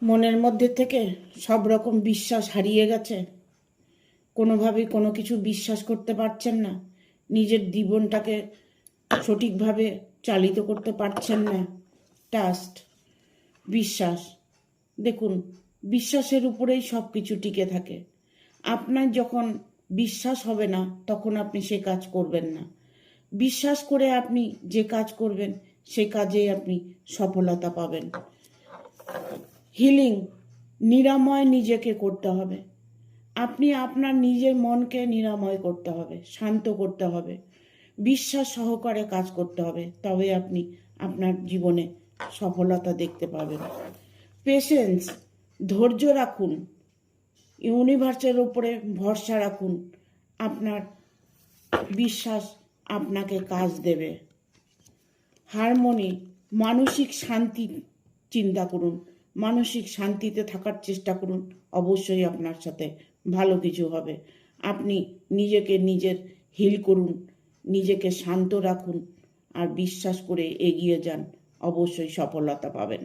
মনের মধ্যে থেকে সব রকম বিশ্বাস হারিয়ে গেছে, কোনোভাবেই কোনো কিছু বিশ্বাস করতে পারছেন না, নিজের জীবনটাকে সঠিকভাবে চালিত করতে পারছেন না। ট্রাস্ট, বিশ্বাস, দেখুন, বিশ্বাসের উপরেই সব কিছু টিকে থাকে। আপনার যখন বিশ্বাস হবে না তখন আপনি সে কাজ করবেন না। বিশ্বাস করে আপনি যে কাজ করবেন সে কাজেই আপনি সফলতা পাবেন। হিলিং, নিরাময় নিজেকে করতে হবে। আপনি আপনার নিজের মনকে নিরাময় করতে হবে, শান্ত করতে হবে, বিশ্বাস সহকারে কাজ করতে হবে, তবে আপনি আপনার জীবনে সফলতা দেখতে পাবেন। পেশেন্স, ধৈর্য রাখুন, ইউনিভার্সের উপরে ভরসা রাখুন, আপনার বিশ্বাস আপনাকে কাজ দেবে। হারমোনি, মানসিক শান্তি চিন্তা করুন, মানসিক শান্তিতে থাকার চেষ্টা করুন, অবশ্যই আপনার সাথে ভালো কিছু হবে। আপনি নিজেকে নিজের হিল করুন, নিজেকে শান্ত রাখুন আর বিশ্বাস করে এগিয়ে যান, অবশ্যই সফলতা পাবেন।